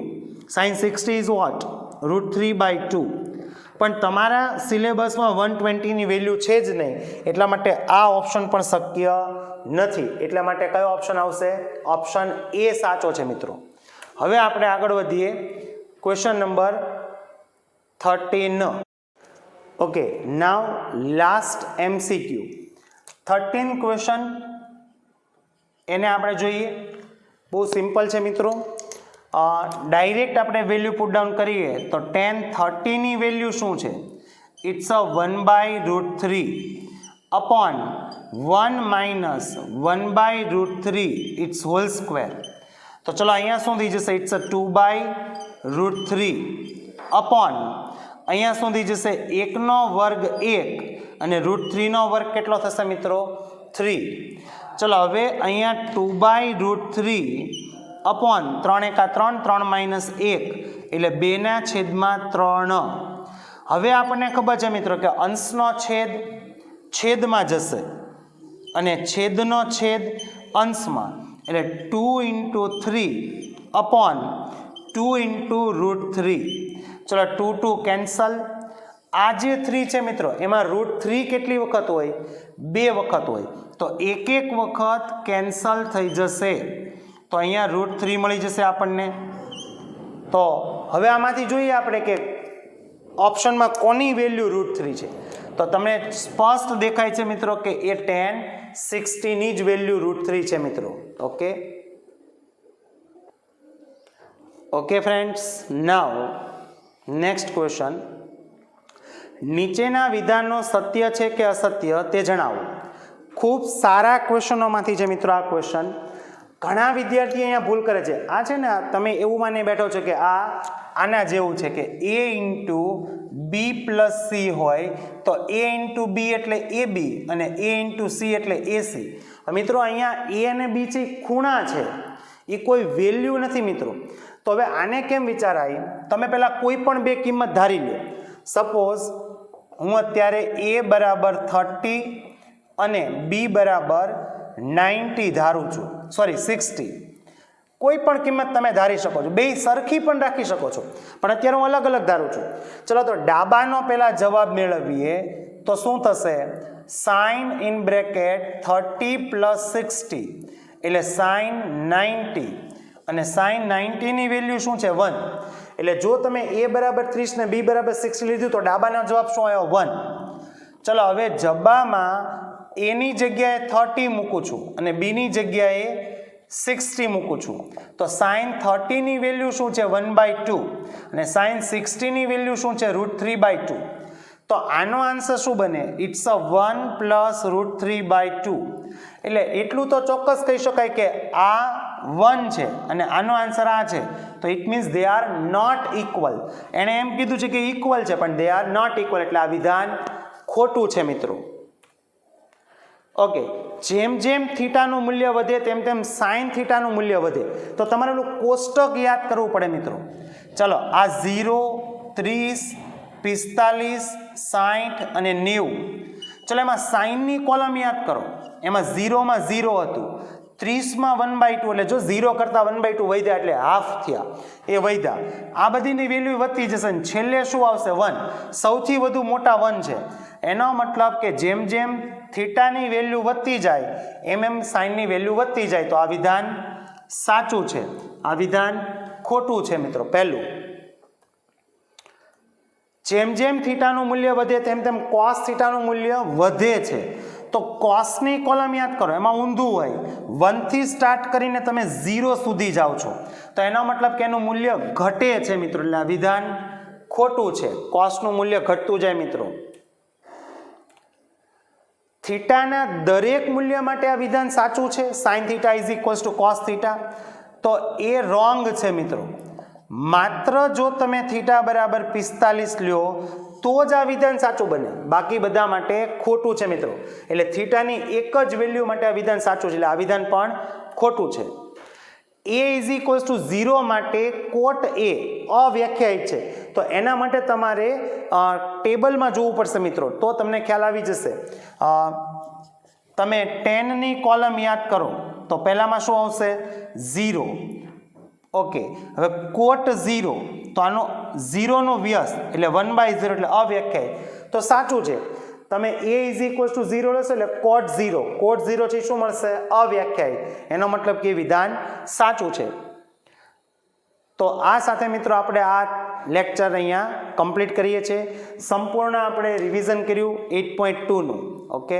sin 60 is what √3/2. પણ તમારા સિલેબસમાં 120 ની વેલ્યુ છે જ નહીં, એટલા માટે આ ઓપ્શન પણ શક્ય નથી. એટલા માટે કયો ઓપ્શન આવશે ઓપ્શન એ સાચો છે મિત્રો. હવે આપણે આગળ વધીએ ક્વેશ્ચન નંબર 13. ઓકે, નાઉ લાસ્ટ MCQ 13 ક્વેશ્ચન એને આપણે જોઈએ. બહુ સિમ્પલ છે મિત્રો. ડાયરેક્ટ આપણે વેલ્યુ પુટ ડાઉન કરીએ તો tan 30 ની વેલ્યુ શું છે it's a 1/√3 upon 1 minus 1/√3 it's whole square. તો ચલો અહીંયા શું થઈ જશે ઇટ્સ અ 2/√3 અપોન અહીંયા શું થઈ જશે 1 નો વર્ગ 1 અને √3 નો વર્ગ કેટલો થશે મિત્રો 3. ચલો હવે અહીંયા 2/√3 અપોન 3 × 3 3 - 1 એટલે 2/3. હવે આપણને ખબર છે મિત્રો કે અંશનો છેદ છેદમાં જશે અને છેદનો છેદ અંશમાં, એટલે 2 × 3 અપોન 2 × √3. ચલો 2 કેન્સલ. આ જે 3 છે મિત્રો એમાં √3 કેટલી વખત હોય 2 વખત હોય, તો એક વખત કેન્સલ થઈ જશે. તો અહીંયા √3 મળી જશે આપણને. તો હવે આમાંથી જોઈએ આપણે કે ઓપ્શનમાં કોની વેલ્યુ √3 છે. તો તમને સ્પષ્ટ દેખાય છે મિત્રો કે એ tan 60 ની જ વેલ્યુ √3 છે મિત્રો. Okay okay friends, now next question. નીચેના વિધાનો સત્ય છે કે અસત્ય તે જણાવો. ખૂબ સારા ક્વેશ્ચનોમાંથી છે મિત્રો આ ક્વેશ્ચન. ઘણા વિદ્યાર્થીઓ અહીંયા ભૂલ કરે છે. આ છે ને તમે એવું માની બેઠો છો કે આ આના જેવું છે કે a × b + c હોય તો a × b એટલે ab અને a × c એટલે ac. મિત્રો અહીંયા a અને b છે ખૂણા છે, એ કોઈ વેલ્યુ નથી મિત્રો. તો હવે આને કેમ વિચારાય, તમે પહેલાં કોઈ પણ બે કિંમત ધારી લો. સપોઝ હું અત્યારે a બરાબર 30 અને b બરાબર 90 ધારું છું, સોરી 60. કોઈ પણ કિંમત તમે ધારી શકો છો, બે સરખી પણ રાખી શકો છો, પણ અત્યારે હું અલગ અલગ ધારું છું. ચલો તો ડાબાનો પહેલા જવાબ મેળવીએ તો શું થશે sin in bracket 30 + 60 એટલે sin 90 અને sin 90 ની વેલ્યુ શું છે 1. એટલે જો તમે a બરાબર 30 ને b બરાબર 60 લીધું તો ડાબાનો જવાબ શું આવ્યો 1. ચલો હવે જબામાં a ની જગ્યાએ 30 મૂકું છું અને b ની જગ્યાએ 60 મૂકું છું. તો sin 30 ની વેલ્યુ શું છે 1/2 અને sin 60 ની વેલ્યુ શું છે √3/2. તો આનો આન્સર શું બને ઇટ્સ અ 1 + √3/2. એટલે એટલું તો ચોક્કસ કહી શકાય કે આ 1 છે અને આનો આન્સર આ છે, તો it means they are not equal. એણે એમ કીધું છે કે ઇક્વલ છે પણ દે આર નોટ ઇક્વલ, એટલે આ વિધાન ખોટું છે મિત્રો. ઓકે, જેમ જેમ થીટાનું મૂલ્ય વધે તેમ તેમ સાઇન થીટાનું મૂલ્ય વધે. તો તમારે પેલું કોષ્ટક યાદ કરવું પડે મિત્રો. ચલો, આ 0, 30, 45, 60 અને 90. ચલો, એમાં સાઇનની કોલમ યાદ કરો. એમાં 0માં 0 હતું, 30માં 1/2, એટલે જો 0 કરતાં 1/2 વધ્યા એટલે હાફ થયા, એ વધ્યા. આ બધીની વેલ્યુ વધતી જશે અને છેલ્લે શું આવશે? 1. સૌથી વધુ મોટા 1 છે. એનો મતલબ કે જેમ જેમ થીટાની વેલ્યુ વધતી જાય એમ એમ સાઇનની વેલ્યુ વધતી જાય. તો આ વિધાન સાચું છે, આ વિધાન ખોટું છે મિત્રો. પહેલું, જેમ જેમ થીટાનું મૂલ્ય વધે તેમ તેમ કોસ થીટાનું મૂલ્ય વધે છે. તો કોસની કોલમ યાદ કરો, એમાં ઊંધું હોય. 1 થી સ્ટાર્ટ કરીને તમે 0 સુધી જાઓ છો, તો એનો મતલબ કે એનું મૂલ્ય ઘટે છે મિત્રો. એટલે આ વિધાન ખોટું છે, કોસનું મૂલ્ય ઘટતું જાય મિત્રો. થીટાના દરેક મૂલ્ય માટે આ વિધાન સાચું છે, sine theta is equals two cos theta. તો એ રોંગ છે મિત્રો. માત્ર જો તમે થીટા બરાબર 45 લ્યો તો જ આ વિધાન સાચું બને, બાકી બધા માટે ખોટું છે મિત્રો. એટલે થીટાની એક જ વેલ્યુ માટે આ વિધાન સાચું છે, એટલે આ વિધાન પણ ખોટું છે. a ઇઝ ઇક્વલ્સ ટુ 0 માટે કોટ a અવ્યાખ્યાયિત છે. તો એના માટે તમારે ટેબલમાં જોવું પડશે મિત્રો, તો તમને ખ્યાલ આવી જશે. તમે 10ની કોલમ યાદ કરો તો પહેલામાં શું આવશે? 0. ઓકે, હવે કોટ 0, તો આનો 0નો વ્યસ્ત એટલે 1/0 એટલે અવ્યાખ્યાયિત, તો સાચું છે. તમે a ઇઝ ઇક્વલ્સ ટુ 0 લેશો એટલે કોટ 0, કોટ 0 થી શું મળશે? અવ્યાખ્યાયિત. એનો મતલબ કે વિધાન સાચું છે. તો આ સાથે મિત્રો આપણે આ લેક્ચર અહીંયા કમ્પ્લીટ કરીએ છીએ. સંપૂર્ણ આપણે રિવિઝન કર્યું 8.2નું. ઓકે.